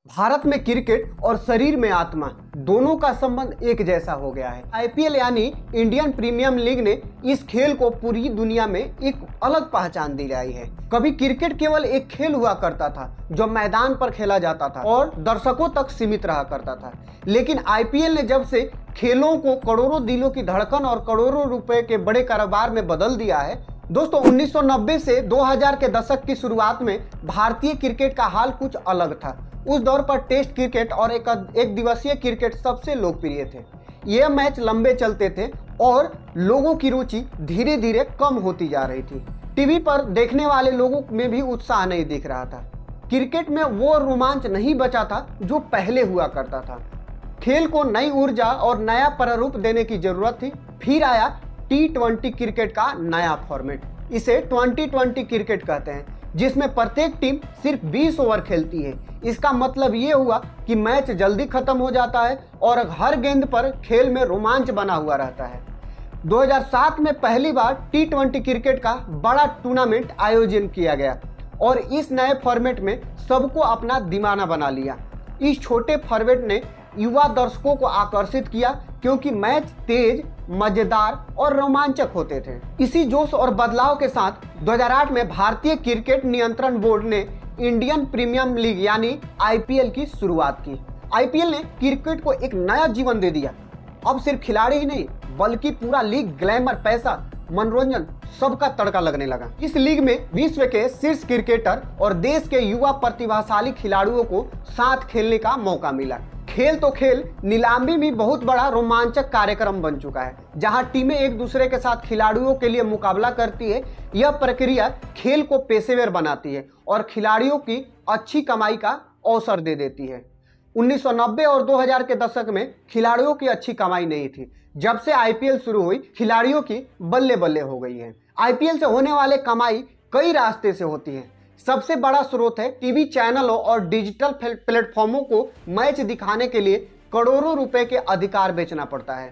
भारत में क्रिकेट और शरीर में आत्मा दोनों का संबंध एक जैसा हो गया है। आईपीएल यानी इंडियन प्रीमियर लीग ने इस खेल को पूरी दुनिया में एक अलग पहचान दिलाई है। कभी क्रिकेट केवल एक खेल हुआ करता था जो मैदान पर खेला जाता था और दर्शकों तक सीमित रहा करता था, लेकिन आईपीएल ने जब से खेलों को करोड़ों दिलों की धड़कन और करोड़ों रुपए के बड़े कारोबार में बदल दिया है। दोस्तों 1990 से 2000 के दशक की शुरुआत में भारतीय क्रिकेट का हाल कुछ अलग था। उस दौर पर टेस्ट क्रिकेट और एक दिवसीय क्रिकेट सबसे लोकप्रिय थे। ये मैच लंबे चलते थे और लोगों की रुचि धीरे धीरे कम होती जा रही थी। टीवी पर देखने वाले लोगों में भी उत्साह नहीं दिख रहा था। क्रिकेट में वो रोमांच नहीं बचा था जो पहले हुआ करता था। खेल को नई ऊर्जा और नया प्रारूप देने की जरूरत थी। फिर आया T20 क्रिकेट का नया फॉर्मेट। इसे 2020 क्रिकेट कहते हैं, जिसमें प्रत्येक टीम सिर्फ 20 ओवर खेलती है। इसका मतलब ये हुआ कि मैच जल्दी खत्म हो जाता है और हर गेंद पर खेल में रोमांच बना हुआ रहता है। 2007 में पहली बार T20 क्रिकेट का बड़ा टूर्नामेंट आयोजन किया गया और इस नए फॉर्मेट में सबको अपना दीवाना बना लिया। इस छोटे फॉर्मेट ने युवा दर्शकों को आकर्षित किया क्योंकि मैच तेज, मजेदार और रोमांचक होते थे। इसी जोश और बदलाव के साथ 2008 में भारतीय क्रिकेट नियंत्रण बोर्ड ने इंडियन प्रीमियर लीग यानी आईपीएल की शुरुआत की। आईपीएल ने क्रिकेट को एक नया जीवन दे दिया। अब सिर्फ खिलाड़ी ही नहीं बल्कि पूरा लीग ग्लैमर, पैसा, मनोरंजन सबका तड़का लगने लगा। इस लीग में विश्व के शीर्ष क्रिकेटर और देश के युवा प्रतिभाशाली खिलाड़ियों को साथ खेलने का मौका मिला। खेल तो खेल, नीलामी भी बहुत बड़ा रोमांचक कार्यक्रम बन चुका है, जहां टीमें एक दूसरे के साथ खिलाड़ियों के लिए मुकाबला करती है। यह प्रक्रिया खेल को पेशेवर बनाती है और खिलाड़ियों की अच्छी कमाई का अवसर दे देती है। 1990 और 2000 के दशक में खिलाड़ियों की अच्छी कमाई नहीं थी। जब से आईपीएल शुरू हुई, खिलाड़ियों की बल्ले बल्ले हो गई है। आईपीएल से होने वाले कमाई कई रास्ते से होती है। सबसे बड़ा स्रोत है टीवी चैनलों और डिजिटल प्लेटफॉर्मों को मैच दिखाने के लिए करोड़ों रुपए के अधिकार बेचना पड़ता है।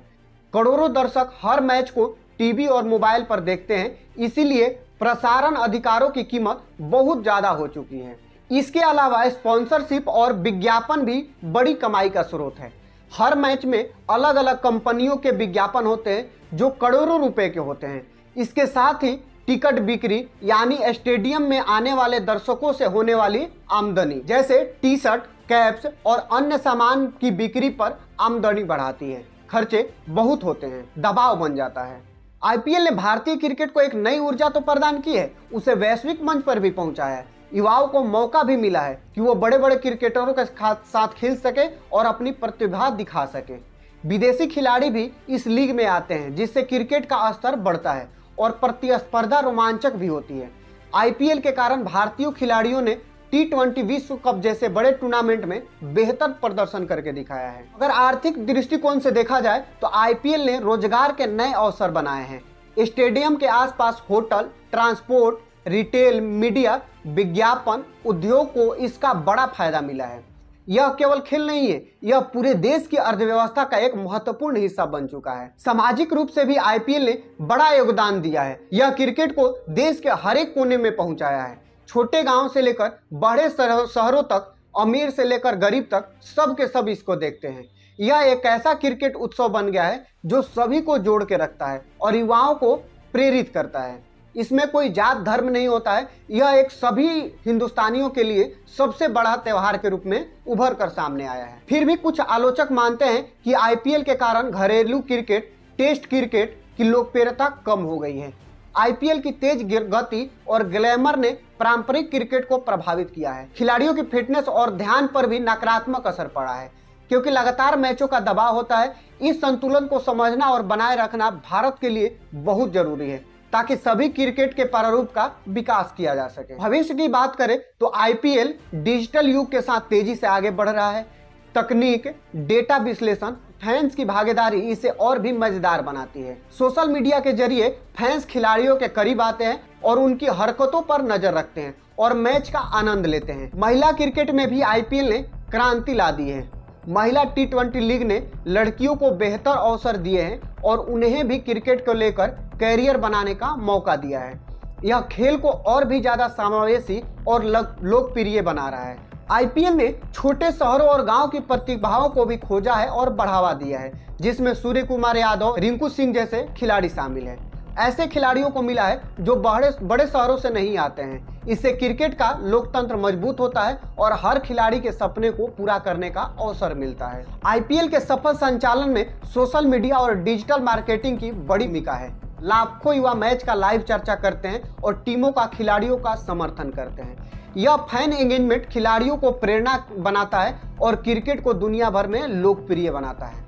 करोड़ों दर्शक हर मैच को टीवी और मोबाइल पर देखते हैं, इसीलिए प्रसारण अधिकारों की कीमत बहुत ज्यादा हो चुकी है। इसके अलावा स्पॉन्सरशिप और विज्ञापन भी बड़ी कमाई का स्रोत है। हर मैच में अलग अलग कंपनियों के विज्ञापन होते हैं जो करोड़ों रुपए के होते हैं। इसके साथ ही टिकट बिक्री यानी स्टेडियम में आने वाले दर्शकों से होने वाली आमदनी, जैसे टी शर्ट, कैप्स और अन्य सामान की बिक्री पर आमदनी बढ़ाती है। खर्चे बहुत होते हैं, दबाव बन जाता है। आईपीएल ने भारतीय क्रिकेट को एक नई ऊर्जा तो प्रदान की है, उसे वैश्विक मंच पर भी पहुंचाया है। युवाओं को मौका भी मिला है कि वो बड़े बड़े क्रिकेटरों के साथ खेल सके और अपनी प्रतिभा दिखा सके। विदेशी खिलाड़ी भी इस लीग में आते हैं, जिससे क्रिकेट का स्तर बढ़ता है और प्रतिस्पर्धा रोमांचक भी होती है। आईपीएल के कारण भारतीय खिलाड़ियों ने T20 विश्व कप जैसे बड़े टूर्नामेंट में बेहतर प्रदर्शन करके दिखाया है। अगर आर्थिक दृष्टिकोण से देखा जाए तो आईपीएल ने रोजगार के नए अवसर बनाए हैं। स्टेडियम के आसपास होटल, ट्रांसपोर्ट, रिटेल, मीडिया, विज्ञापन उद्योग को इसका बड़ा फायदा मिला है। यह केवल खेल नहीं है, यह पूरे देश की अर्थव्यवस्था का एक महत्वपूर्ण हिस्सा बन चुका है। सामाजिक रूप से भी आईपीएल ने बड़ा योगदान दिया है। यह क्रिकेट को देश के हर एक कोने में पहुंचाया है। छोटे गांव से लेकर बड़े शहरों तक, अमीर से लेकर गरीब तक, सब के सब इसको देखते हैं। यह एक ऐसा क्रिकेट उत्सव बन गया है जो सभी को जोड़ के रखता है और युवाओं को प्रेरित करता है। इसमें कोई जात धर्म नहीं होता है। यह एक सभी हिंदुस्तानियों के लिए सबसे बड़ा त्योहार के रूप में उभर कर सामने आया है। फिर भी कुछ आलोचक मानते हैं कि आईपीएल के कारण घरेलू क्रिकेट, टेस्ट क्रिकेट की लोकप्रियता कम हो गई है। आईपीएल की तेज गति और ग्लैमर ने पारंपरिक क्रिकेट को प्रभावित किया है। खिलाड़ियों की फिटनेस और ध्यान पर भी नकारात्मक असर पड़ा है, क्योंकि लगातार मैचों का दबाव होता है। इस संतुलन को समझना और बनाए रखना भारत के लिए बहुत जरूरी है, ताकि सभी क्रिकेट के प्रारूप का विकास किया जा सके। भविष्य की बात करें तो आईपीएल डिजिटल युग के साथ तेजी से आगे बढ़ रहा है। तकनीक, डेटा विश्लेषण, फैंस की भागीदारी इसे और भी मजेदार बनाती है। सोशल मीडिया के जरिए फैंस खिलाड़ियों के करीब आते हैं और उनकी हरकतों पर नजर रखते हैं और मैच का आनंद लेते हैं। महिला क्रिकेट में भी आईपीएल ने क्रांति ला दी है। महिला T20 लीग ने लड़कियों को बेहतर अवसर दिए हैं और उन्हें भी क्रिकेट को लेकर कैरियर बनाने का मौका दिया है। यह खेल को और भी ज्यादा समावेशी और लोकप्रिय बना रहा है। आईपीएल ने छोटे शहरों और गांव की प्रतिभाओं को भी खोजा है और बढ़ावा दिया है, जिसमें सूर्य कुमार यादव, रिंकू सिंह जैसे खिलाड़ी शामिल हैं। ऐसे खिलाड़ियों को मिला है जो बड़े शहरों से नहीं आते हैं। इससे क्रिकेट का लोकतंत्र मजबूत होता है और हर खिलाड़ी के सपने को पूरा करने का अवसर मिलता है। आईपीएल के सफल संचालन में सोशल मीडिया और डिजिटल मार्केटिंग की बड़ी भूमिका है। लाखों युवा मैच का लाइव चर्चा करते हैं और टीमों का खिलाड़ियों का समर्थन करते हैं। यह फैन एंगेजमेंट खिलाड़ियों को प्रेरणा बनाता है और क्रिकेट को दुनिया भर में लोकप्रिय बनाता है।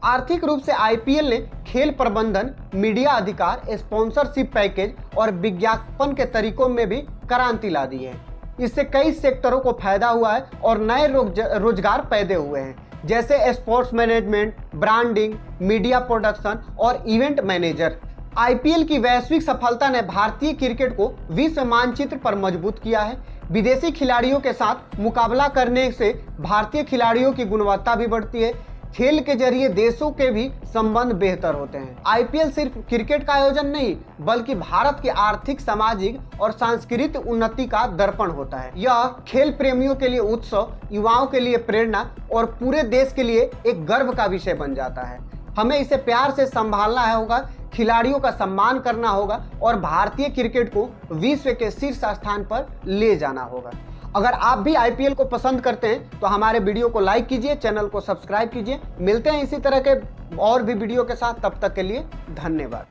आर्थिक रूप से आईपीएल ने खेल प्रबंधन, मीडिया अधिकार, स्पॉन्सरशिप पैकेज और विज्ञापन के तरीकों में भी क्रांति ला दी है। इससे कई सेक्टरों को फायदा हुआ है और नए रोजगार पैदा हुए हैं, जैसे sports management, branding, media production और इवेंट मैनेजर। आईपीएल की वैश्विक सफलता ने भारतीय क्रिकेट को विश्व मानचित्र पर मजबूत किया है। विदेशी खिलाड़ियों के साथ मुकाबला करने से भारतीय खिलाड़ियों की गुणवत्ता भी बढ़ती है। खेल के जरिए देशों के भी संबंध बेहतर होते हैं। आईपीएल सिर्फ क्रिकेट का आयोजन नहीं, बल्कि भारत की आर्थिक, सामाजिक और सांस्कृतिक उन्नति का दर्पण होता है। यह खेल प्रेमियों के लिए उत्सव, युवाओं के लिए प्रेरणा और पूरे देश के लिए एक गर्व का विषय बन जाता है। हमें इसे प्यार से संभालना होगा, खिलाड़ियों का सम्मान करना होगा और भारतीय क्रिकेट को विश्व के शीर्ष स्थान पर ले जाना होगा। अगर आप भी आईपीएल को पसंद करते हैं तो हमारे वीडियो को लाइक कीजिए, चैनल को सब्सक्राइब कीजिए। मिलते हैं इसी तरह के और भी वीडियो के साथ, तब तक के लिए धन्यवाद।